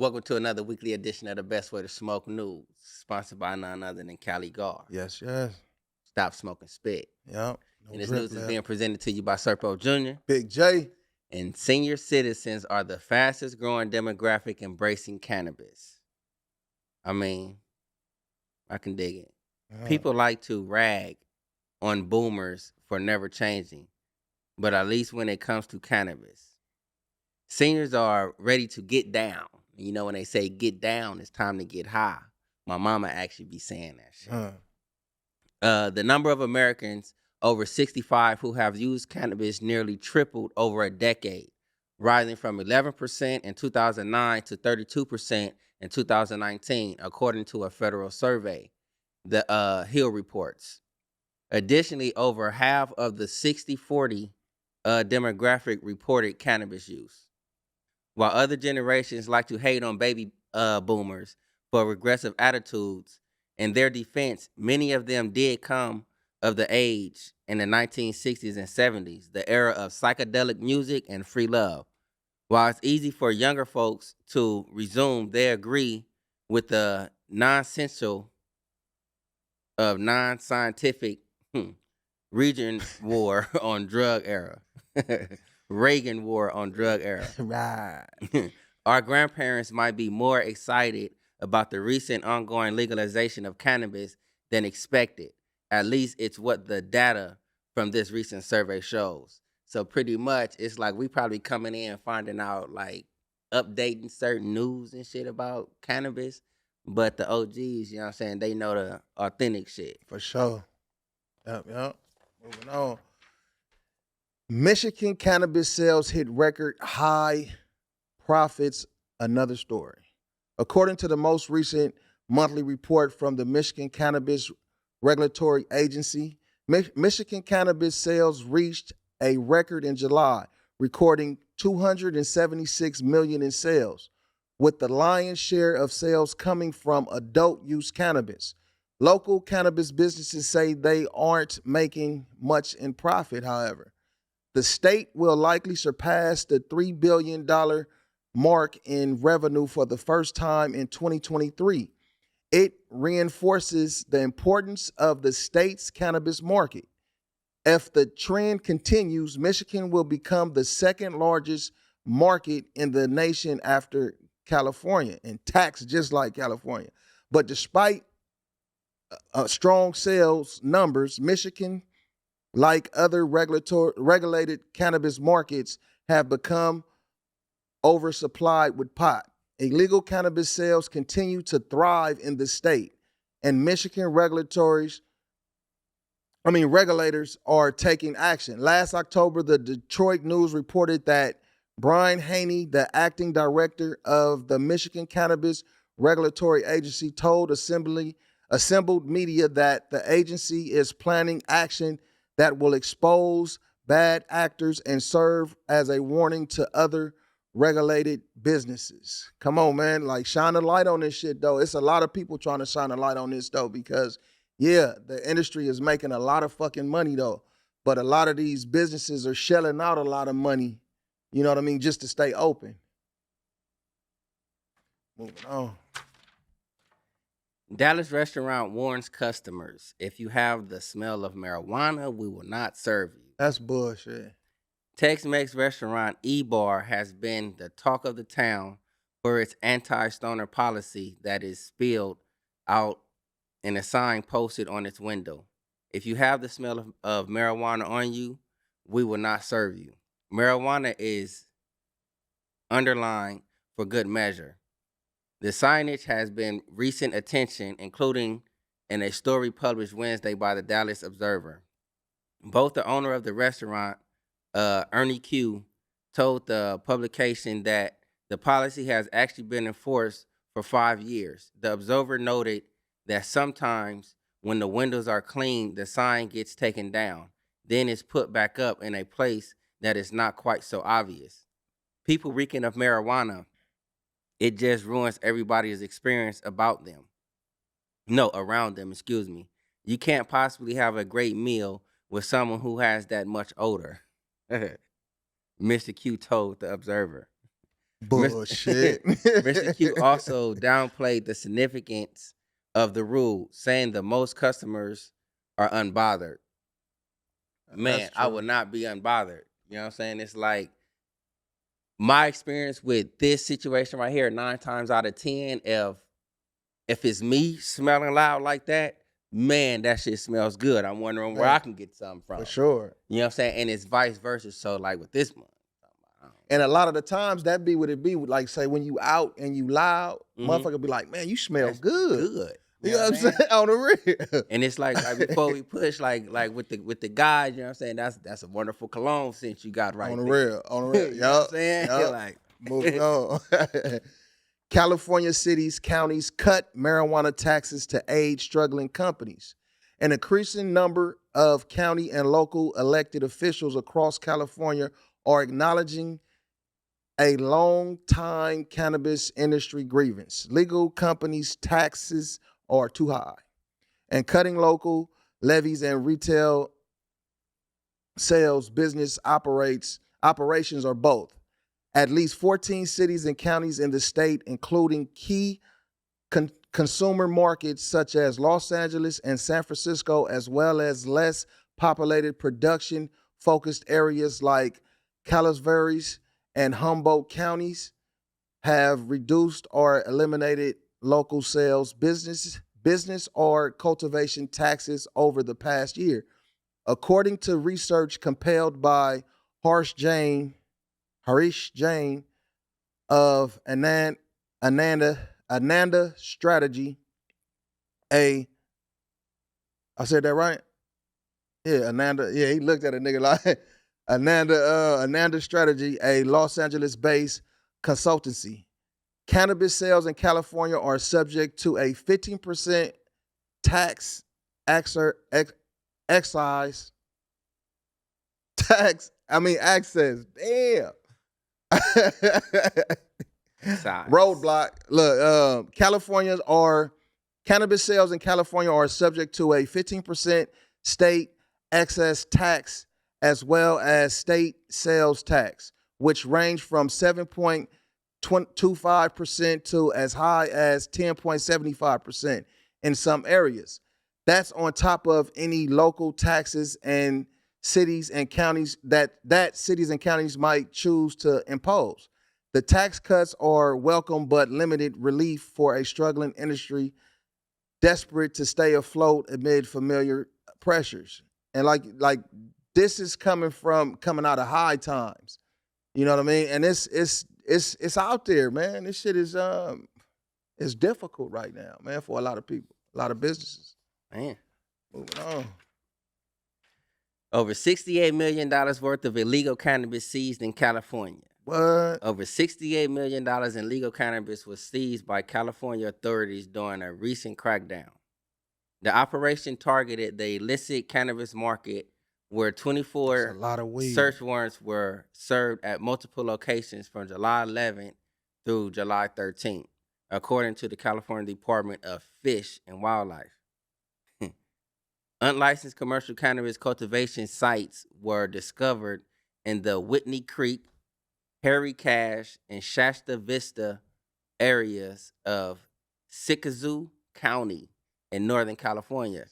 Welcome to another weekly edition of the Best Way to Smoke News, sponsored by none other than Cali. Yes, yes. Stop smoking spit. Yep. No And this drip news is left. being presented to you by Serpo Jr. Big J. And senior citizens are the fastest growing demographic embracing cannabis. I mean, I can dig it. People like to rag on boomers for never changing, but at least when it comes to cannabis, seniors are ready to get down. You know, when they say get down, it's time to get high. My mama actually be saying that shit. The number of Americans over 65 who have used cannabis nearly tripled over a decade, rising from 11% in 2009 to 32% in 2019, according to a federal survey, the Hill reports. Additionally, over half of the 60-40 demographic reported cannabis use. While other generations like to hate on baby boomers for regressive attitudes, in their defense, many of them did come of the age in the 1960s and 70s, the era of psychedelic music and free love. While it's easy for younger folks to resume, they agree with the nonsensical of non-scientific region war on drug era. Reagan war on drug era. Right. Our grandparents might be more excited about the recent ongoing legalization of cannabis than expected. At least it's what the data from this recent survey shows. So pretty much it's like we probably coming in finding out like updating certain news and shit about cannabis. But the OGs, you know what I'm saying, they know the authentic shit. For sure. Yep. Moving on. Michigan cannabis sales hit record high profits. Another story. According to the most recent monthly report from the Michigan Cannabis Regulatory Agency, Michigan cannabis sales reached a record in July, recording 276 million in sales, with the lion's share of sales coming from adult use cannabis. Local cannabis businesses say they aren't making much in profit, however. The state will likely surpass the $3 billion mark in revenue for the first time in 2023. It reinforces the importance of the state's cannabis market. If the trend continues, Michigan will become the second largest market in the nation after California and taxed just like California. But despite strong sales numbers, Michigan, like other regulated cannabis markets, have become oversupplied with pot. Illegal cannabis sales continue to thrive in the state, and Michigan regulators are taking action. Last October, the Detroit News reported that Brian Haney, the acting director of the Michigan Cannabis Regulatory Agency, told assembled media that the agency is planning action that will expose bad actors and serve as a warning to other regulated businesses. Come on, man. Like, shine a light on this shit, though. It's a lot of people trying to shine a light on this, though, because, yeah, the industry is making a lot of fucking money, though. But a lot of these businesses are shelling out a lot of money, you know what I mean, just to stay open. Moving on. Dallas restaurant warns customers, if you have the smell of marijuana, we will not serve you. That's bullshit. Tex-Mex restaurant E-Bar has been the talk of the town for its anti-stoner policy that is spelled out in a sign posted on its window. If you have the smell of marijuana on you, we will not serve you. Marijuana is underlined for good measure. The signage has been recent attention, including in a story published Wednesday by the Dallas Observer. Both the owner of the restaurant, Ernie Q, told the publication that the policy has actually been enforced for 5 years. The Observer noted that sometimes when the windows are cleaned, the sign gets taken down. Then it's put back up in a place that is not quite so obvious. People reeking of marijuana, it just ruins everybody's experience about them. No, around them, excuse me. You can't possibly have a great meal with someone who has that much odor. Mr. Q told the Observer. Bullshit. Mr. Q also downplayed the significance of the rule, saying the most customers are unbothered. Man, I would not be unbothered. You know what I'm saying? It's like my experience with this situation right here, 9 times out of 10, if it's me smelling loud like that, man, that shit smells good. I'm wondering where I can get something from. For sure. You know what I'm saying? And it's vice versa. So like with this one. And a lot of the times that be what it be. Like say when you out and you loud, motherfucker be like, man, you smell good. You know what I'm saying? On the real. And it's like before we push, like with the guys, you know what I'm saying? That's a wonderful cologne scent you got right on the there. real. On the real. You know what I'm saying? Like moving on. California cities, counties cut marijuana taxes to aid struggling companies. An increasing number of county and local elected officials across California are acknowledging a long-time cannabis industry grievance. Legal companies' taxes are too high, and cutting local levies and retail sales business operations are both. At least 14 cities and counties in the state, including key consumer markets such as Los Angeles and San Francisco, as well as less populated production-focused areas like Calaveras and Humboldt counties, have reduced or eliminated local sales, business or cultivation taxes over the past year. According to research compiled by Harish Jain of Ananda Strategy, I said that right? Yeah, Ananda. Yeah, he looked at a nigga like Ananda Strategy, a Los Angeles-based consultancy. Cannabis sales in California are subject to a 15% tax excise tax. Access. Damn. Roadblock. Look, cannabis sales in California are subject to a 15% state excess tax as well as state sales tax, which range from 7.25% to as high as 10.75% in some areas. That's on top of any local taxes and cities and counties that cities and counties might choose to impose. The tax cuts are welcome but limited relief for a struggling industry desperate to stay afloat amid familiar pressures. And like this is coming out of high times. You know what I mean? And it's out there, man. This shit is it's difficult right now, man, for a lot of people, a lot of businesses. Man. Moving on. Over $68 million worth of illegal cannabis seized in California. What? Over $68 million in legal cannabis was seized by California authorities during a recent crackdown. The operation targeted the illicit cannabis market where 24 search warrants were served at multiple locations from July 11th through July 13th, according to the California Department of Fish and Wildlife. Unlicensed commercial cannabis cultivation sites were discovered in the Whitney Creek, Harry Cash, and Shasta Vista areas of Sickazoo County in Northern California.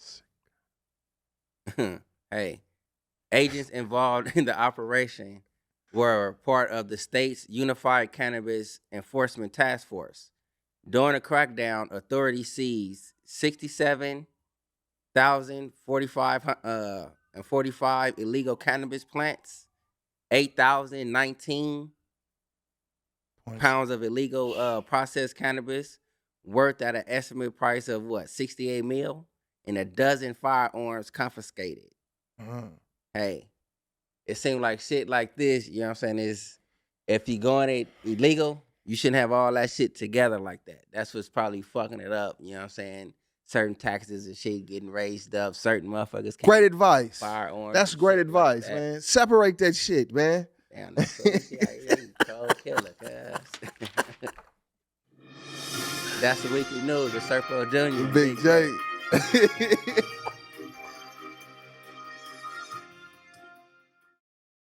Hey, agents involved in the operation were part of the state's Unified Cannabis Enforcement Task Force. During the crackdown, authorities seized 67,045 illegal cannabis plants, 8,019 pounds of illegal processed cannabis, worth at an estimated price of $68 million, and a dozen firearms confiscated. Hey, it seemed like shit like this, you know what I'm saying, is if you going it illegal, you shouldn't have all that shit together like that. That's what's probably fucking it up, you know what I'm saying? Certain taxes and shit getting raised up. Certain motherfuckers can't. Great advice. Firearms. That's great advice, like man. Separate that shit, man. Damn, that's cold killer, cuz. That's the weekly news with Surfo Jr. Big J.